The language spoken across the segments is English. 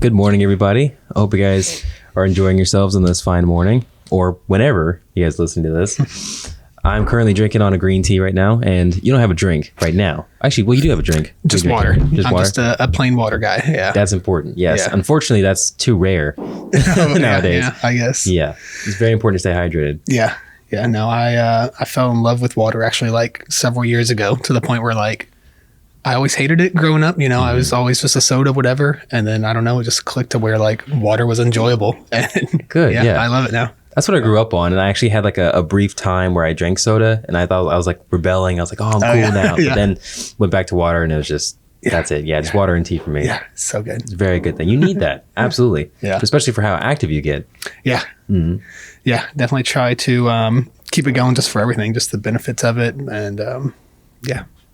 Good morning, everybody. I hope you guys are enjoying yourselves on this fine morning, or whenever you guys listen to this. I'm currently drinking on a green tea right now, and you don't have a drink right now. Actually, well, you do have a drink. Just water. I'm just a plain water guy. Yeah. That's important. Yes. Yeah. Unfortunately, that's too rare nowadays. Yeah, I guess. Yeah. It's very important to stay hydrated. Yeah. Yeah. No, I fell in love with water actually like several years ago, to the point where like I always hated it growing up. You know, I was always just a soda, whatever. And then I don't know, it just clicked to where like water was enjoyable. And Good. Yeah. I love it now. That's what I grew up on. And I actually had like a brief time where I drank soda and I thought I was like rebelling. I was like, oh, I'm cool now. But then went back to water and it was just, that's it. Yeah. Just water and tea for me. Yeah. So good. It's a very good thing. You need that. Absolutely. Yeah. Especially for how active you get. Yeah. Mm-hmm. Yeah. Definitely try to keep it going just for everything, just the benefits of it. And I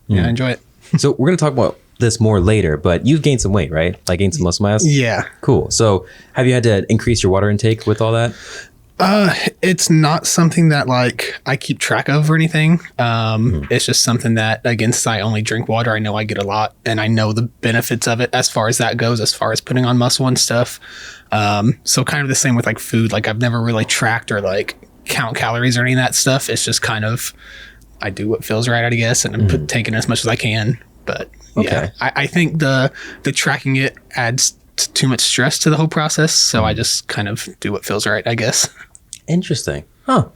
enjoy it. So we're going to talk about this more later, but you've gained some weight, right? Like gained some muscle mass? Yeah. Cool. So have you had to increase your water intake with all that? It's not something that like I keep track of or anything. It's just something that, again, since I only drink water, I know I get a lot and I know the benefits of it as far as that goes, as far as putting on muscle and stuff. So kind of the same with like food. Like I've never really tracked or like count calories or any of that stuff. It's just kind of, I do what feels right, I guess, and I'm taking as much as I can. But yeah, I think the tracking it adds too much stress to the whole process. So I just kind of do what feels right, I guess. Interesting. Huh.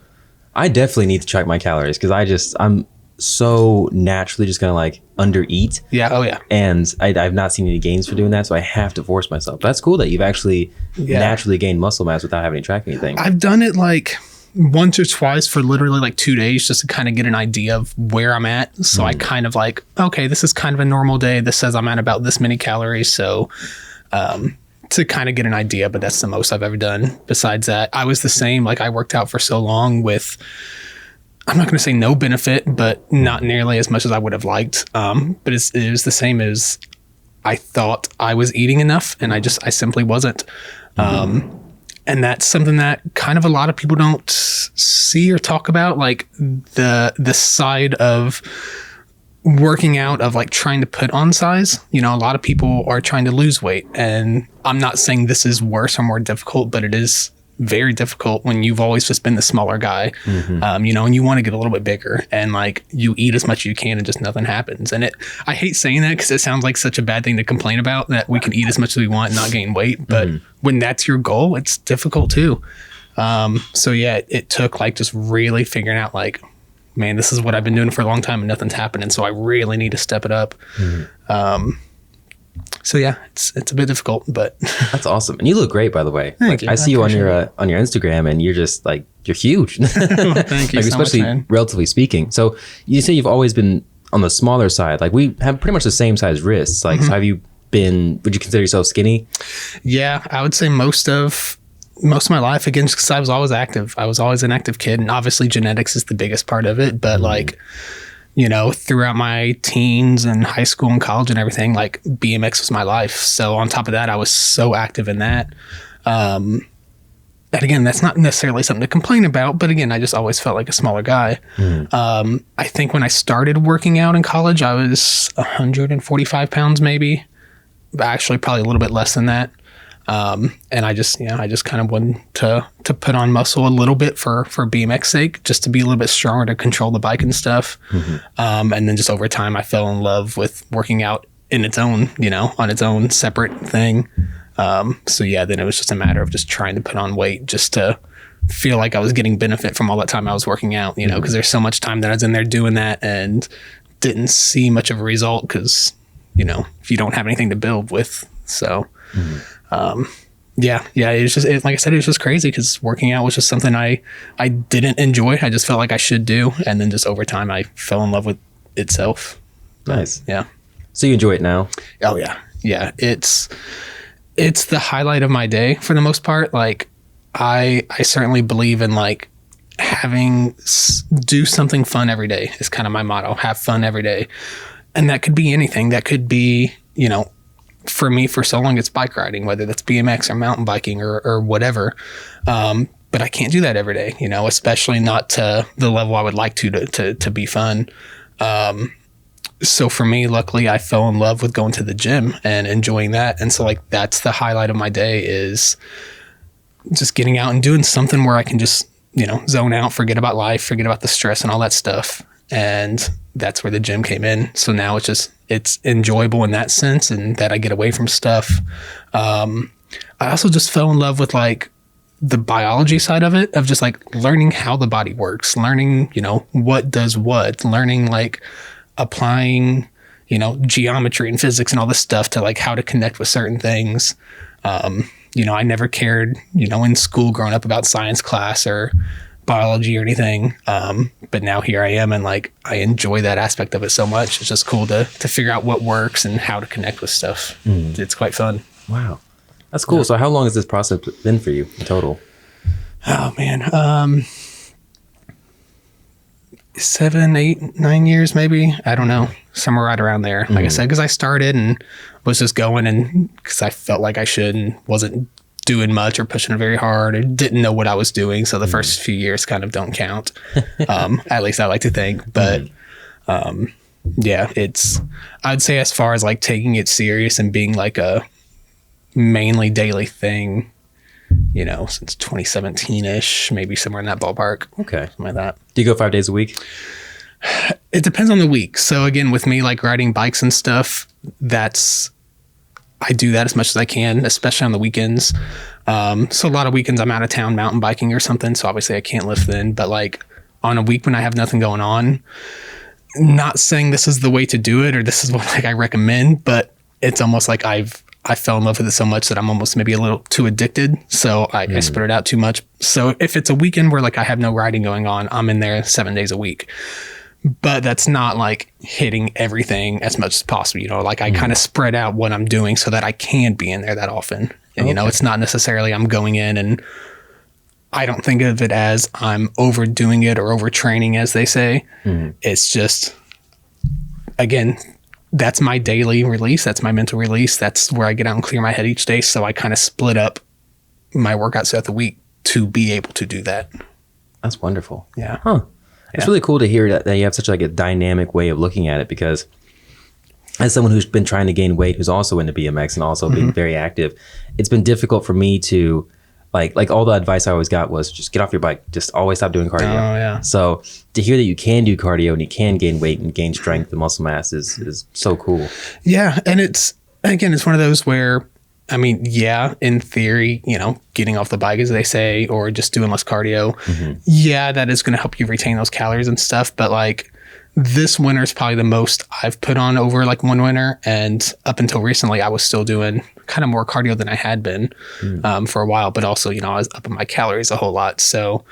I definitely need to track my calories because I'm so naturally just going to like under eat. Yeah. Oh yeah. And I've not seen any gains for doing that. So I have to force myself. That's cool that you've actually naturally gained muscle mass without having to track anything. I've done it like once or twice for literally like 2 days just to kind of get an idea of where I'm at. So I kind of like, okay, this is kind of a normal day. This says I'm at about this many calories. So to kind of get an idea, but that's the most I've ever done. Besides that, I was the same. Like I worked out for so long with, I'm not going to say no benefit, but not nearly as much as I would have liked. But it was the same as I thought I was eating enough, and I simply wasn't. And that's something that kind of a lot of people don't see or talk about, like the side of working out, of like trying to put on size. You know, a lot of people are trying to lose weight, and I'm not saying this is worse or more difficult, but it is very difficult when you've always just been the smaller guy, you know, and you want to get a little bit bigger, and like you eat as much as you can and just nothing happens. And I hate saying that because it sounds like such a bad thing to complain about, that we can eat as much as we want and not gain weight. But when that's your goal, it's difficult too. So yeah, it took like just really figuring out like, man, this is what I've been doing for a long time and nothing's happening. So I really need to step it up. So yeah, it's a bit difficult, but that's awesome. And you look great, by the way. Thank you. I see you on your Instagram, and you're just like, you're huge. Well, thank you like, so especially much, man. relatively speaking. So you say you've always been on the smaller side. Like we have pretty much the same size wrists. Like, so have you been? Would you consider yourself skinny? Yeah, I would say most of my life, again, just because I was always active. I was always an active kid, and obviously genetics is the biggest part of it. But like, you know, throughout my teens and high school and college and everything, like BMX was my life. So on top of that, I was so active in that. And again, that's not necessarily something to complain about, but again, I just always felt like a smaller guy. I think when I started working out in college, I was 145 pounds, maybe. Actually, probably a little bit less than that. And I just kind of wanted to put on muscle a little bit for BMX sake, just to be a little bit stronger to control the bike and stuff. And then just over time, I fell in love with working out in its own, you know, on its own separate thing. So yeah, then it was just a matter of just trying to put on weight just to feel like I was getting benefit from all that time I was working out, you know, because there's so much time that I was in there doing that and didn't see much of a result because, you know, if you don't have anything to build with. So, it was just, like I said, it was just crazy because working out was just something I didn't enjoy. I just felt like I should do. And then just over time, I fell in love with itself. Nice. Yeah. So you enjoy it now? Oh yeah. Yeah. It's the highlight of my day for the most part. Like I certainly believe in like do something fun every day is kind of my motto. Have fun every day. And that could be anything. That could be, you know, for me, for so long, it's bike riding, whether that's BMX or mountain biking or whatever. But I can't do that every day, you know, especially not to the level I would like to be fun. so for me, luckily, I fell in love with going to the gym and enjoying that. And so like, that's the highlight of my day, is just getting out and doing something where I can just, zone out, forget about life, forget about the stress and all that stuff. And that's where the gym came in. So now it's enjoyable in that sense, and that I get away from stuff. I also just fell in love with like the biology side of it, of just like learning how the body works, learning, what does what, learning like applying, geometry and physics and all this stuff to like how to connect with certain things. I never cared, in school growing up about science class or biology or anything. But now here I am, and like, I enjoy that aspect of it so much. It's just cool to figure out what works and how to connect with stuff. It's quite fun. Wow. That's cool. Yeah. So how long has this process been for you in total? Oh man. 7, 8, 9 years, maybe. I don't know. Somewhere right around there. Like I said, because I started and was just going, and because I felt like I should, and wasn't doing much or pushing it very hard, or didn't know what I was doing. So the first few years kind of don't count. At least I like to think. But yeah, I'd say as far as like taking it serious and being like a mainly daily thing, since 2017-ish, maybe somewhere in that ballpark. Okay. Something like that. Do you go 5 days a week? It depends on the week. So again, with me, like riding bikes and stuff, I do that as much as I can, especially on the weekends. So a lot of weekends I'm out of town mountain biking or something. So obviously I can't lift then, but like on a week when I have nothing going on, not saying this is the way to do it or this is what like I recommend, but it's almost like I fell in love with it so much that I'm almost maybe a little too addicted. So I spread it out too much. So if it's a weekend where like I have no riding going on, I'm in there 7 days a week. But that's not like hitting everything as much as possible. Like I kind of spread out what I'm doing so that I can be in there that often. And, it's not necessarily I'm going in, and I don't think of it as I'm overdoing it or overtraining, as they say. It's just, again, that's my daily release. That's my mental release. That's where I get out and clear my head each day. So I kind of split up my workouts throughout the week to be able to do that. That's wonderful. Yeah. Huh. It's really cool to hear that you have such like a dynamic way of looking at it, because as someone who's been trying to gain weight, who's also into BMX and also being very active, it's been difficult for me to like all the advice I always got was just get off your bike, just always stop doing cardio. Oh yeah. So to hear that you can do cardio and you can gain weight and gain strength and muscle mass is so cool. Yeah. And it's one of those where, I mean, yeah, in theory, getting off the bike, as they say, or just doing less cardio. Yeah, that is going to help you retain those calories and stuff. But like this winter is probably the most I've put on over like one winter. And up until recently, I was still doing kind of more cardio than I had been for a while. But also, I was upping my calories a whole lot. So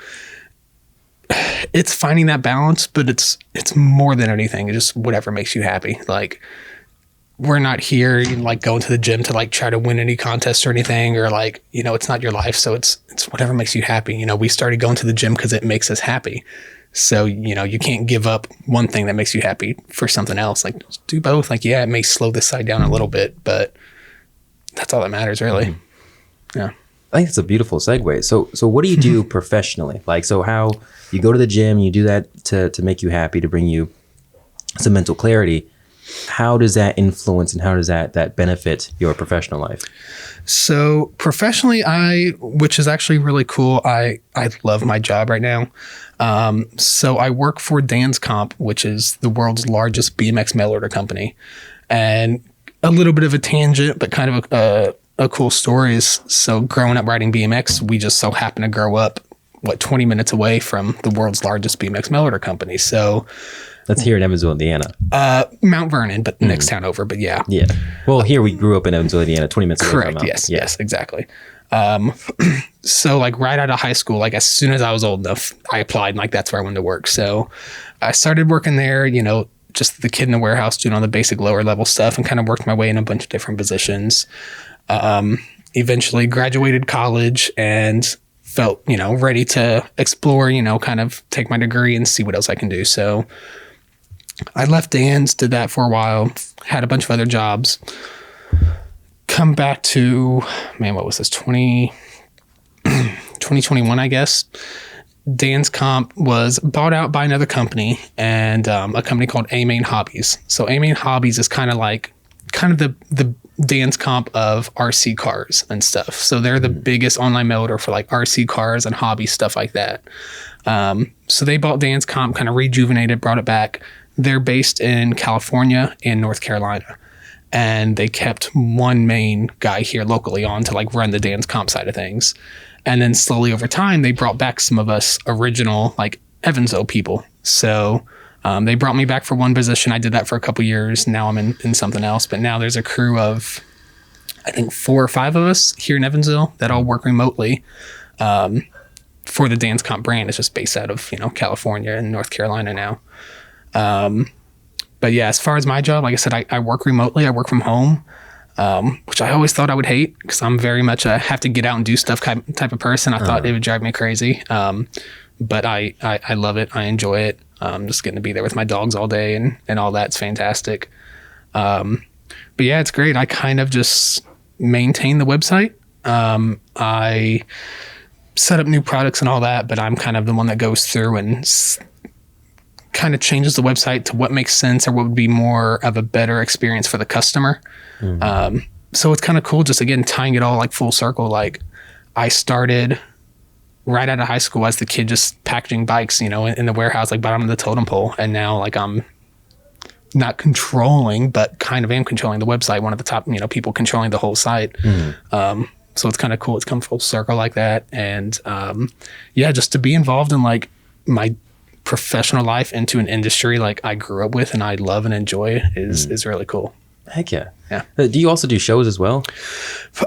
it's finding that balance, but it's more than anything. It's just whatever makes you happy. Like, we're not here like going to the gym to like try to win any contest or anything, or like, it's not your life. So it's whatever makes you happy. We started going to the gym because it makes us happy. So, you can't give up one thing that makes you happy for something else. Like, just do both. Like, yeah, it may slow this side down a little bit, but that's all that matters, really. Yeah. I think it's a beautiful segue. So what do you do professionally? Like, so how you go to the gym, you do that to make you happy, to bring you some mental clarity. How does that influence and how does that benefit your professional life? So professionally, which is actually really cool, I love my job right now. So I work for Dan's Comp, which is the world's largest BMX mail order company. And a little bit of a tangent, but kind of a cool story is, so growing up riding BMX, we just so happened to grow up, 20 minutes away from the world's largest BMX mail order company. So that's here in Evansville, Indiana. Mount Vernon, but next town over, but yeah. Yeah. Well, here we grew up in Evansville, Indiana, 20 minutes away from Correct. Yes, exactly. So like right out of high school, like as soon as I was old enough, I applied, and like that's where I wanted to work. So I started working there, just the kid in the warehouse doing all the basic lower level stuff, and kind of worked my way in a bunch of different positions. Eventually graduated college and felt, ready to explore, kind of take my degree and see what else I can do. So I left Dan's, did that for a while, had a bunch of other jobs, come back to, what was this, 2021, I guess. Dance Comp was bought out by another company, and a company called A Main Hobbies. So A Main Hobbies is kind of the Dance Comp of RC cars and stuff. So they're the biggest online mailer for like RC cars and hobby stuff like that. So they bought Dance Comp, kind of rejuvenated, brought it back. They're based in California and North Carolina. And they kept one main guy here locally on to like run the Dance Comp side of things. And then slowly over time, they brought back some of us original like Evansville people. So they brought me back for one position. I did that for a couple years. Now I'm in something else. But now there's a crew of, I think, 4 or 5 of us here in Evansville that all work remotely for the Dance Comp brand. It's just based out of, California and North Carolina now. But yeah, as far as my job, like I said, I work remotely. I work from home, which I always thought I would hate because I'm very much a have to get out and do stuff type of person. I thought it would drive me crazy. But I love it. I enjoy it. Just getting to be there with my dogs all day and all that's fantastic. But yeah, it's great. I kind of just maintain the website. I set up new products and all that, but I'm kind of the one that goes through and kind of changes the website to what makes sense or what would be more of a better experience for the customer. So it's kind of cool just, again, tying it all like full circle. Like I started right out of high school as the kid just packaging bikes, in the warehouse, like bottom of the totem pole. And now like I'm not controlling, but kind of am controlling the website, one of the top, people controlling the whole site. So it's kind of cool. It's come full circle like that. And yeah, just to be involved in like my professional life into an industry like I grew up with and I love and enjoy is really cool. Heck yeah. Yeah. Do you also do shows as well?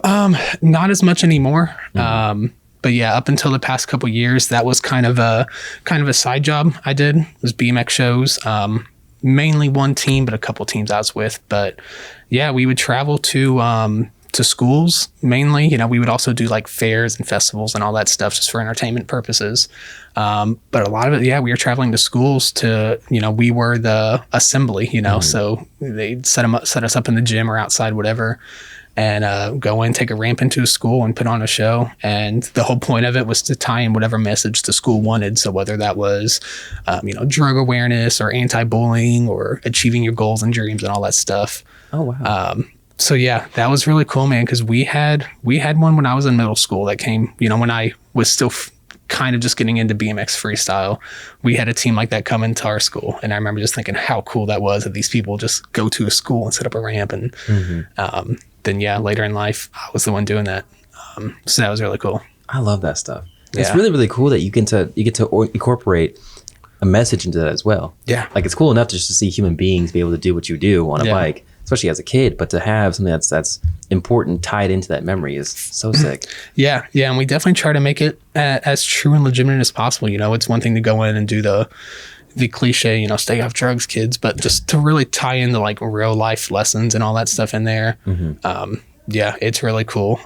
Not as much anymore. But yeah, up until the past couple years, that was kind of a side job I did. It was BMX shows. Mainly one team, but a couple teams I was with. But yeah, we would travel to schools mainly. We would also do like fairs and festivals and all that stuff just for entertainment purposes. But a lot of it, yeah, we were traveling to schools to, we were the assembly, so they'd set us up in the gym or outside, whatever, and go in, take a ramp into a school and put on a show. And the whole point of it was to tie in whatever message the school wanted. So whether that was, drug awareness or anti-bullying or achieving your goals and dreams and all that stuff. Oh, wow. So yeah, that was really cool, man, because we had one when I was in middle school that came, when I was still kind of just getting into BMX freestyle. We had a team like that come into our school, and I remember just thinking how cool that was that these people just go to a school and set up a ramp. And then yeah, later in life, I was the one doing that. So that was really cool. I love that stuff. Yeah. It's really, really cool that you get to incorporate a message into that as well. Yeah. Like it's cool enough just to see human beings be able to do what you do on a bike, especially as a kid, but to have something that's important tied into that memory is so sick. Yeah. And we definitely try to make it as true and legitimate as possible. It's one thing to go in and do the cliche, stay off drugs, kids, but just to really tie in the like real life lessons and all that stuff in there. Yeah, it's really cool.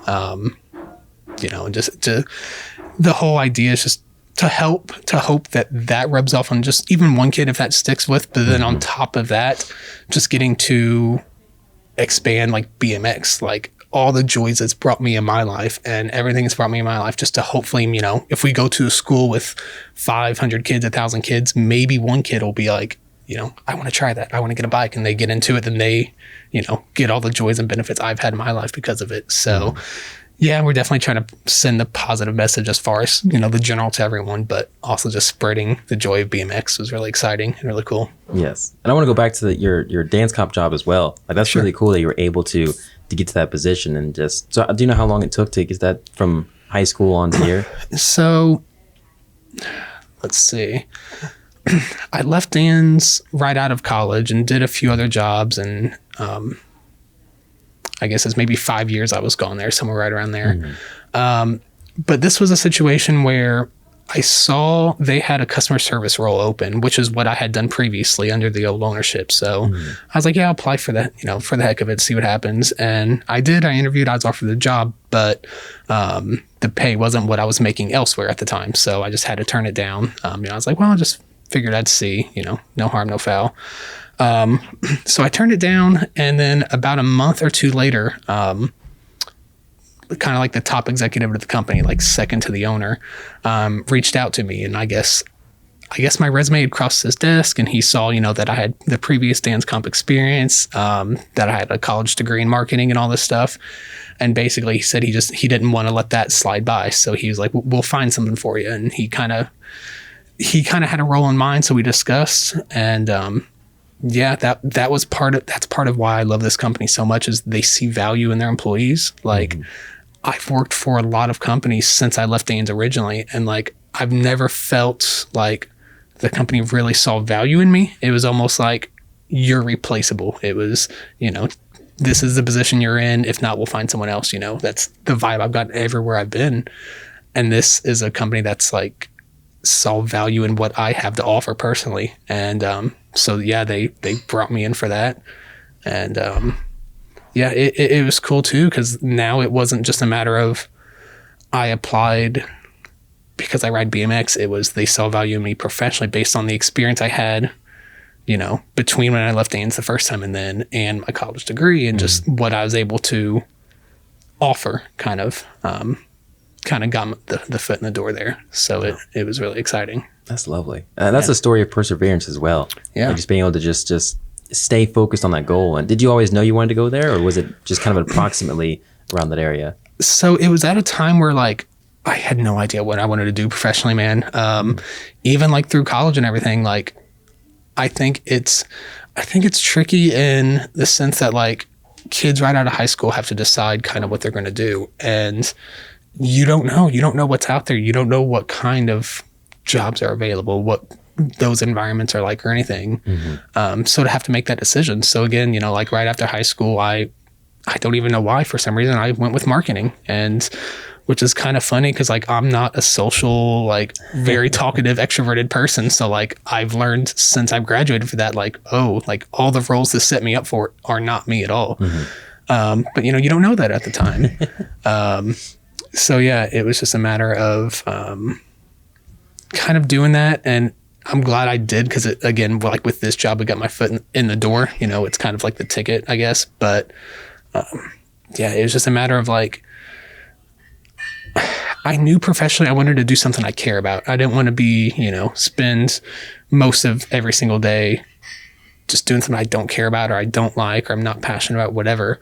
Just the whole idea is just to hope that rubs off on just even one kid if that sticks with, but then on top of that, just getting to expand like BMX, like all the joys it's brought me in my life and everything it's brought me in my life, just to hopefully, if we go to a school with 500 kids, 1,000 kids, maybe one kid will be like, I want to try that. I want to get a bike, and they get into it, then they, get all the joys and benefits I've had in my life because of it. So yeah, we're definitely trying to send the positive message as far as, the general to everyone, but also just spreading the joy of BMX was really exciting and really cool. Yes. And I want to go back to your dance comp job as well. Like that's really cool that you were able to get to that position and just, so do you know how long it took to get that from high school on to here? So let's see. I left dance right out of college and did a few other jobs, and I guess it's maybe 5 years I was gone there, somewhere right around there. But this was a situation where I saw they had a customer service role open, which is what I had done previously under the old ownership. So I was like, yeah, I'll apply for that, for the heck of it, see what happens. And I did. I interviewed. I was offered the job, but the pay wasn't what I was making elsewhere at the time. So I just had to turn it down. I was like, well, I just figured I'd see, no harm, no foul. So I turned it down, and then about a month or two later, kind of like the top executive of the company, like second to the owner, reached out to me. And I guess my resume had crossed his desk, and he saw, that I had the previous dance comp experience, that I had a college degree in marketing and all this stuff. And basically he said he didn't want to let that slide by. So he was like, we'll find something for you. And he kind of had a role in mind. So we discussed, and, that's part of why I love this company so much, is they see value in their employees. Like, I've worked for a lot of companies since I left Danes originally, and like, I've never felt like the company really saw value in me. It was almost like, you're replaceable. It was, this is the position you're in. If not, we'll find someone else. That's the vibe I've got everywhere I've been. And this is a company that's like, saw value in what I have to offer personally. And they brought me in for that. And it was cool too, because now it wasn't just a matter of I applied because I ride BMX. It was they saw value in me professionally based on the experience I had, between when I left Danes the first time and my college degree, and just what I was able to offer kind of got the foot in the door there. So it was really exciting. That's lovely. That's a story of perseverance as well. Yeah. Like just being able to just stay focused on that goal. And did you always know you wanted to go there, or was it just kind of approximately around that area? So it was at a time where like, I had no idea what I wanted to do professionally, man. Even like through college and everything, like, I think it's tricky in the sense that like kids right out of high school have to decide kind of what they're going to do. And you don't know what's out there. You don't know what kind of jobs are available, what those environments are like or anything. So to have to make that decision. So again, like right after high school, I don't even know why, for some reason I went with marketing, and which is kind of funny because like I'm not a social, like very talkative, extroverted person. So like I've learned since I've graduated for that, like, oh, like all the roles that set me up for it are not me at all. But you don't know that at the time. So yeah, it was just a matter of kind of doing that. And I'm glad I did, because again, like with this job, I got my foot in the door. It's kind of like the ticket, I guess. But it was just a matter of like, I knew professionally I wanted to do something I care about. I didn't want to be, spend most of every single day just doing something I don't care about, or I don't like, or I'm not passionate about, whatever.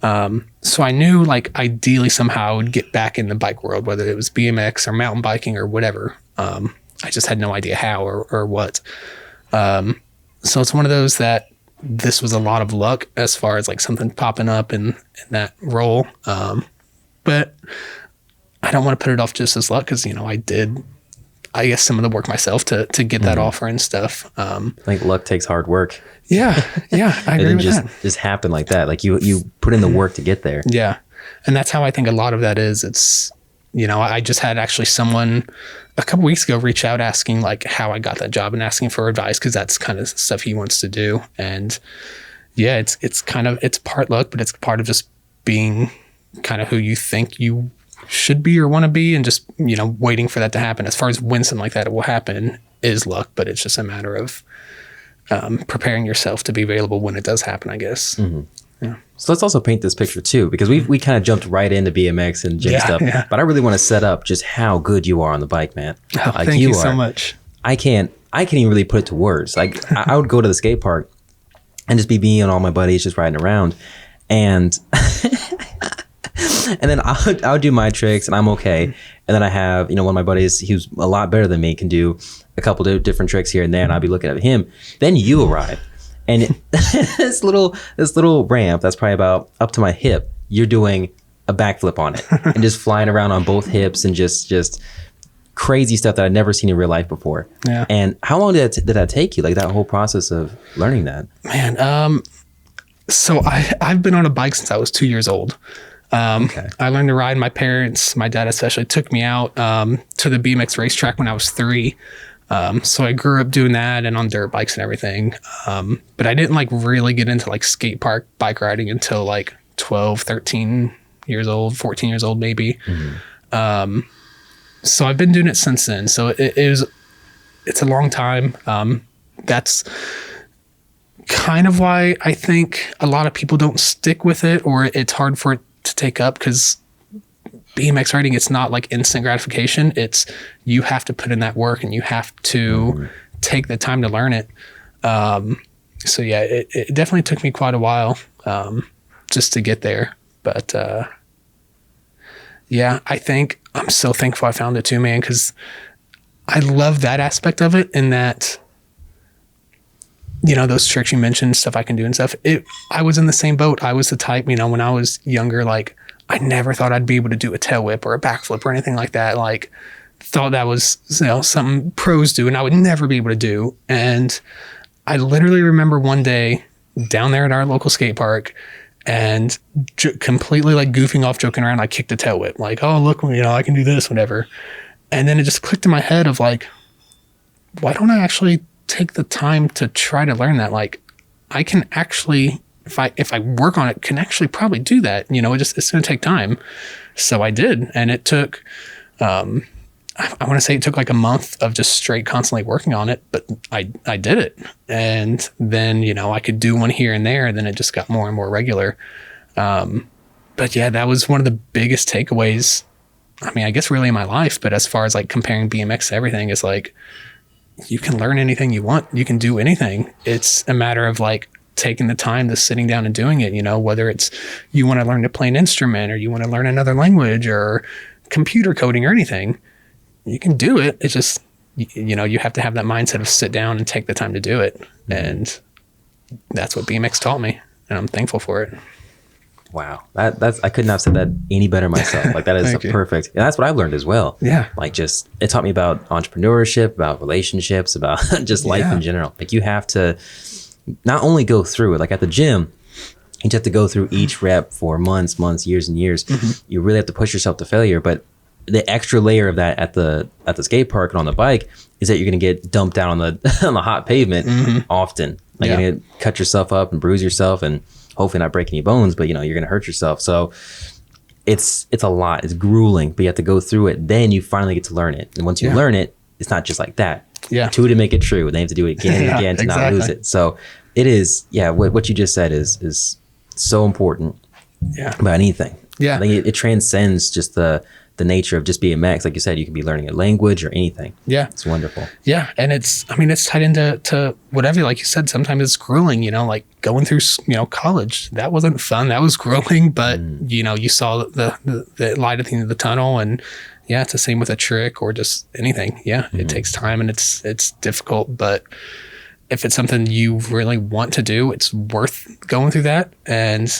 So I knew like ideally somehow I would get back in the bike world, whether it was BMX or mountain biking or whatever. I just had no idea how or what. So it's one of those that this was a lot of luck as far as like something popping up in that role. But I don't want to put it off just as luck, because, I did, I guess, some of the work myself to get that offer and stuff. I think luck takes hard work. Yeah. I agree with that. Just happen like that. Like you put in the work to get there. Yeah. And that's how I think a lot of that is. It's, I just had actually someone a couple weeks ago reach out asking like how I got that job and asking for advice, because that's kind of stuff he wants to do. And yeah, it's part luck, but it's part of just being kind of who you think you should be or want to be, and just waiting for that to happen. As far as when something like that will happen is luck, but it's just a matter of preparing yourself to be available when it does happen, I guess. Yeah. So let's also paint this picture too, because we kind of jumped right into BMX and gym stuff, but I really want to set up just how good you are on the bike, man. Oh, like thank you so much. I can't even really put it to words. Like I would go to the skate park and just be me and all my buddies just riding around, and and then I would do my tricks and I'm okay. And then I have, one of my buddies who's a lot better than me, can do a couple of different tricks here and there, and I'll be looking at him. Then you arrive, and this little ramp that's probably about up to my hip, you're doing a backflip on it and just flying around on both hips and just crazy stuff that I'd never seen in real life before. Yeah. And how long did that take you? Like that whole process of learning that? Man, so I've been on a bike since I was 2 years old. Okay. I learned to ride. My parents, my dad especially, took me out to the BMX racetrack when I was 3. So I grew up doing that and on dirt bikes and everything. But I didn't like really get into like skate park bike riding until like 12, 13 years old, 14 years old maybe. So I've been doing it since then. So it's a long time. That's kind of why I think a lot of people don't stick with it, or it's hard for it to take up, because BMX riding, it's not like instant gratification. It's you have to put in that work and you have to take the time to learn it. So yeah, it definitely took me quite a while just to get there. But yeah, I think I'm so thankful I found it too, man, because I love that aspect of it, in that, you know, those tricks you mentioned, stuff I can do and stuff. I was in the same boat. I was the type, you know, when I was younger, like I never thought I'd be able to do a tail whip or a backflip or anything like that. Like thought that was, you know, something pros do and I would never be able to do. And I literally remember one day down there at our local skate park and completely like goofing off, joking around, I kicked a tail whip. Like, oh, look, you know, I can do this, whatever. And then it just clicked in my head of like, why don't I actually take the time to try to learn that? Like I can actually, if I work on it, can actually probably do that. You know, it's going to take time. So I did. And it took, I want to say it took like a month of just straight constantly working on it, but I did it. And then, you know, I could do one here and there, and then it just got more and more regular. But yeah, that was one of the biggest takeaways. I mean, I guess really in my life, but as far as like comparing BMX to everything, is like, you can learn anything you want. You can do anything. It's a matter of like taking the time to sitting down and doing it, you know, whether it's you want to learn to play an instrument or you want to learn another language or computer coding or anything. You can do it. It's just, you know, you have to have that mindset of sit down and take the time to do it. And that's what BMX taught me. And I'm thankful for it. Wow. That's, I couldn't have said that any better myself. Like that is perfect. And that's what I've learned as well. Yeah. Like just, it taught me about entrepreneurship, about relationships, about just life in general. Like you have to not only go through it, like at the gym, you just have to go through each rep for months, years and years. You really have to push yourself to failure. But the extra layer of that at the skate park and on the bike is that you're going to get dumped down on the on the hot pavement often. Like you're going to cut yourself up and bruise yourself and hopefully not break any bones, but you know, you're going to hurt yourself. So it's a lot. It's grueling, but you have to go through it. Then you finally get to learn it. And once you learn it, it's not just like that. Yeah. Two to make it true. And they have to do it again and again to not lose it. So it is, what you just said is so important about anything. Yeah. I think it transcends just the nature of just BMX. Like you said, you can be learning a language or anything. Yeah. It's wonderful. Yeah. And it's tied into whatever, like you said, sometimes it's grueling, you know, like going through, you know, college, that wasn't fun. That was grueling, but you know, you saw the light at the end of the tunnel. And yeah, it's the same with a trick or just anything. Yeah. It takes time and it's difficult, but if it's something you really want to do, it's worth going through that. And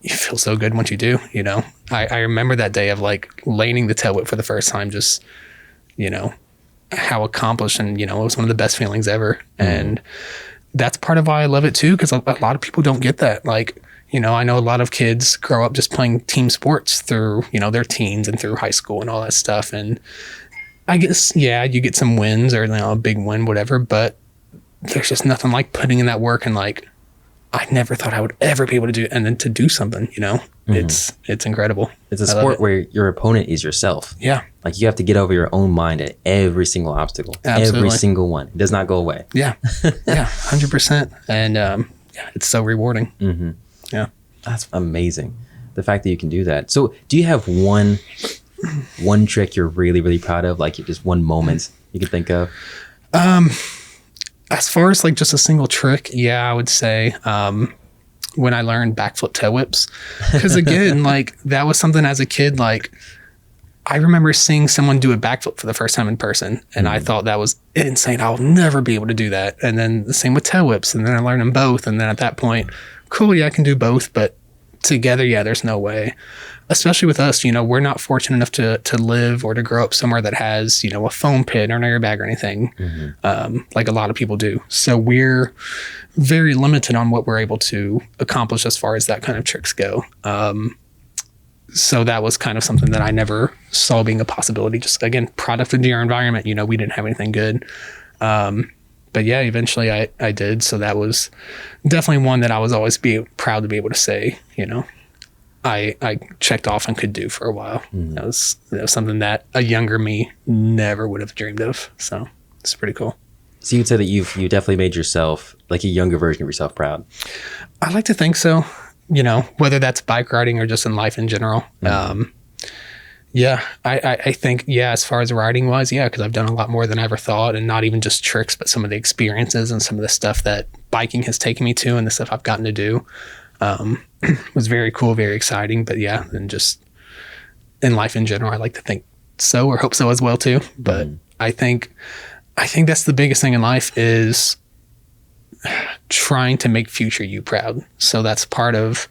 you feel so good once you do, you know. I remember that day of like laning the tail whip for the first time, just, you know, how accomplished, and, you know, it was one of the best feelings ever. And that's part of why I love it too, because a lot of people don't get that. Like, you know, I know a lot of kids grow up just playing team sports through, you know, their teens and through high school and all that stuff. And I guess, yeah, you get some wins or, you know, a big win, whatever, but there's just nothing like putting in that work and like, I never thought I would ever be able to do it, and then to do something, you know, it's incredible. It's a sport where your opponent is yourself. Yeah. Like you have to get over your own mind at every single obstacle. Absolutely. Every single one. It does not go away. Yeah. Yeah. 100%. And yeah, it's so rewarding. Yeah. That's amazing. The fact that you can do that. So do you have one trick you're really, really proud of? Like just one moment you can think of? As far as like just a single trick, yeah, I would say when I learned backflip tail whips, because again, like that was something as a kid, like I remember seeing someone do a backflip for the first time in person, and I thought that was insane. I'll never be able to do that. And then the same with tail whips, and then I learned them both. And then at that point, cool, yeah, I can do both, but together, yeah, there's no way. Especially with us, you know, we're not fortunate enough to live or to grow up somewhere that has, you know, a foam pit or an airbag or anything, like a lot of people do. So we're very limited on what we're able to accomplish as far as that kind of tricks go. So that was kind of something that I never saw being a possibility. Just, again, product of our environment, you know, we didn't have anything good. But yeah, eventually I did. So that was definitely one that I was always proud to be able to say, you know, I checked off and could do for a while. That was something that a younger me never would have dreamed of. So it's pretty cool. So you'd say that you definitely made yourself, like a younger version of yourself, proud. I like to think so, you know, whether that's bike riding or just in life in general. Yeah, I think, yeah, as far as riding wise, yeah, because I've done a lot more than I ever thought, and not even just tricks, but some of the experiences and some of the stuff that biking has taken me to and the stuff I've gotten to do was very cool, very exciting. But yeah, and just in life in general, I like to think so, or hope so as well too. But I think that's the biggest thing in life is trying to make future you proud. So that's part of,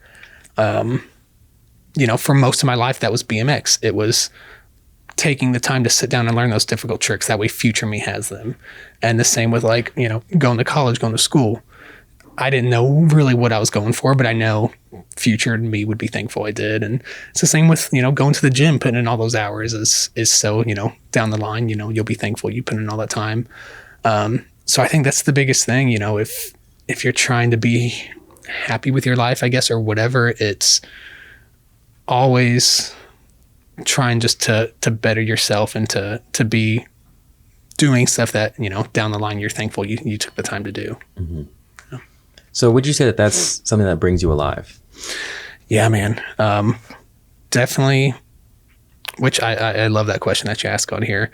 for most of my life, that was BMX. It was taking the time to sit down and learn those difficult tricks. That way future me has them. And the same with going to college, going to school. I didn't know really what I was going for, but I know future me would be thankful I did. And it's the same with, going to the gym, putting in all those hours is so, down the line, you'll be thankful you put in all that time. So I think that's the biggest thing, if you're trying to be happy with your life, I guess, or whatever, it's always trying just to better yourself and to be doing stuff that, down the line, you're thankful you took the time to do. Mm-hmm. Yeah. So would you say that that's something that brings you alive? Yeah, man. Definitely, which I love that question that you ask on here.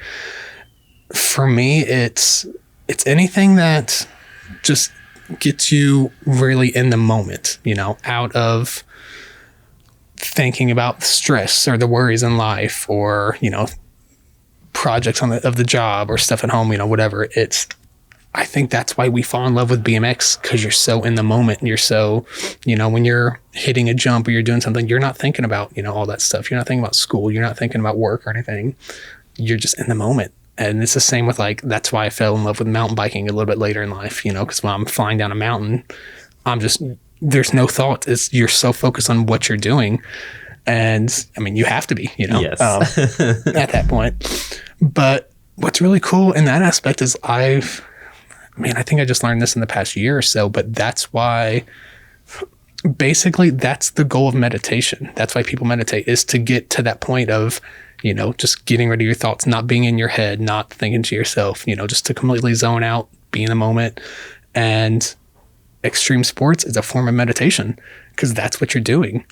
For me, it's anything that just gets you really in the moment, out of thinking about stress or the worries in life or, projects of the job or stuff at home, whatever. I think that's why we fall in love with BMX, because you're so in the moment and you're so, when you're hitting a jump or you're doing something, you're not thinking about, all that stuff. You're not thinking about school. You're not thinking about work or anything. You're just in the moment. And it's the same with that's why I fell in love with mountain biking a little bit later in life, because when I'm flying down a mountain, there's no thought. You're so focused on what you're doing. And I mean, you have to be, Yes. At that point. But what's really cool in that aspect is I think I just learned this in the past year or so, but that's why basically that's the goal of meditation. That's why people meditate, is to get to that point of, just getting rid of your thoughts, not being in your head, not thinking to yourself, just to completely zone out, be in the moment. And extreme sports is a form of meditation because that's what you're doing.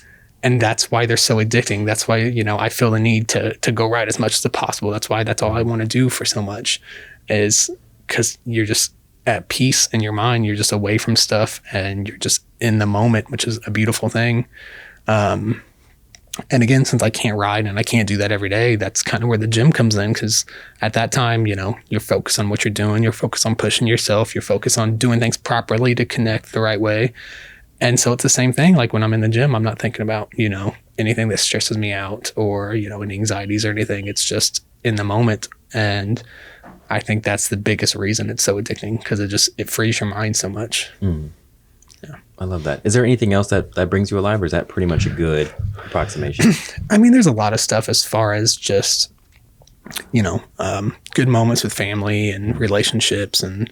And that's why they're so addicting. That's why, I feel the need to go ride as much as possible. That's why that's all I want to do for so much, is because you're just at peace in your mind. You're just away from stuff and you're just in the moment, which is a beautiful thing. And again, since I can't ride and I can't do that every day, that's kind of where the gym comes in. Because at that time, you're focused on what you're doing. You're focused on pushing yourself. You're focused on doing things properly to connect the right way. And so it's the same thing. Like when I'm in the gym, I'm not thinking about, anything that stresses me out or, any anxieties or anything. It's just in the moment. And I think that's the biggest reason it's so addicting, because it frees your mind so much. Mm. Yeah. I love that. Is there anything else that brings you alive, or is that pretty much a good approximation? There's a lot of stuff as far as just, good moments with family and relationships and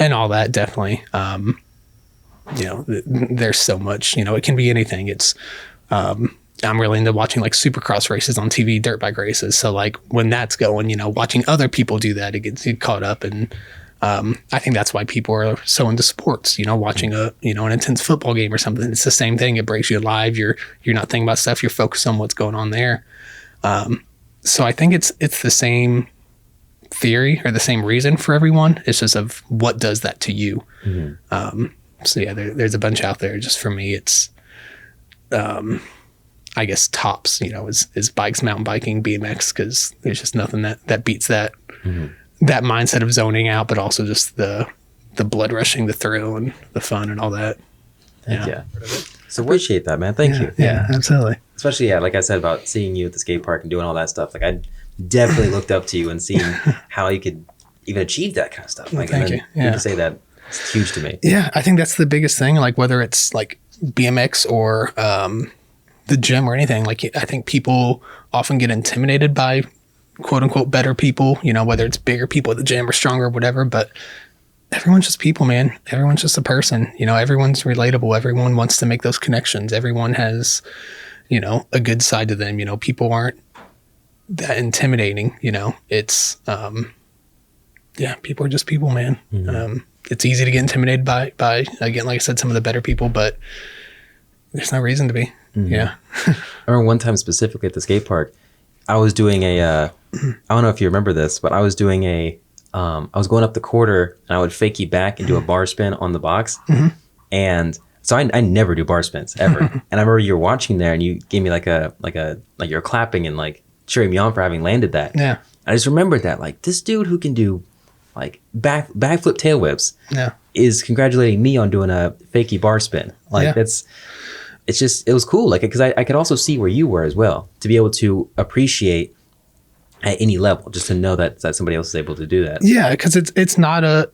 all that. Definitely. There's so much, it can be anything. It's, I'm really into watching like supercross races on TV, dirt bike races. So like when that's going, watching other people do that, it gets caught up. And I think that's why people are so into sports, watching an intense football game or something. It's the same thing. It breaks you alive. You're not thinking about stuff. You're focused on what's going on there. So I think it's the same theory or the same reason for everyone. It's just of what does that to you. Mm-hmm. So yeah, there's a bunch out there. Just for me, it's, I guess tops, is bikes, mountain biking, BMX, because there's just nothing that beats that. Mm-hmm. That mindset of zoning out, but also just the blood rushing, the thrill and the fun and all that. Yeah. So appreciate that, man. Thank you. Yeah, absolutely. Especially, like I said, about seeing you at the skate park and doing all that stuff. Like I definitely looked up to you and seeing how you could even achieve that kind of stuff. Like, thank you. Yeah. To say that, it's huge to me. Yeah, I think that's the biggest thing. Like whether it's like BMX or the gym or anything, like I think people often get intimidated by quote unquote better people, whether it's bigger people at the gym or stronger or whatever, but everyone's just people, man. Everyone's just a person, everyone's relatable. Everyone wants to make those connections. Everyone has, a good side to them. People aren't that intimidating, it's, people are just people, man. Mm-hmm. It's easy to get intimidated by, again, like I said, some of the better people, but there's no reason to be. Mm-hmm. Yeah. I remember one time specifically at the skate park, I was doing I don't know if you remember this, but I was doing I was going up the quarter and I would fakie back and do a bar spin on the box. And so I never do bar spins ever. And I remember you were watching there and you gave me like you're clapping and like cheering me on for having landed that. Yeah. I just remembered that like this dude who can do like backflip tail whips is congratulating me on doing a fakie bar spin. Like it was cool. Like, cause I could also see where you were as well, to be able to appreciate at any level, just to know that somebody else is able to do that. Yeah. Cause it's not a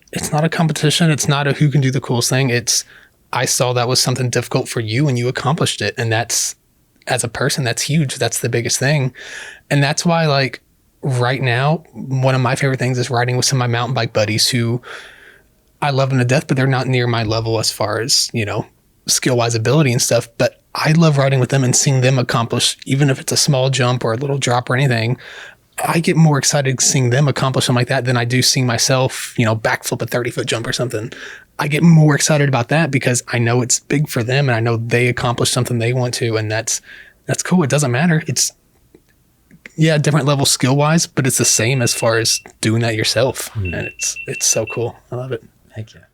competition. It's not a who can do the coolest thing. I saw that was something difficult for you and you accomplished it. And that's, as a person, that's huge. That's the biggest thing. And that's why, like, right now, one of my favorite things is riding with some of my mountain bike buddies who I love them to death, but they're not near my level as far as, skill-wise ability and stuff. But I love riding with them and seeing them accomplish, even if it's a small jump or a little drop or anything. I get more excited seeing them accomplish something like that than I do seeing myself, backflip a 30-foot jump or something. I get more excited about that because I know it's big for them and I know they accomplished something they want to, and that's cool. It doesn't matter. It's different level skill wise, but it's the same as far as doing that yourself. And it's so cool. I love it. Heck yeah.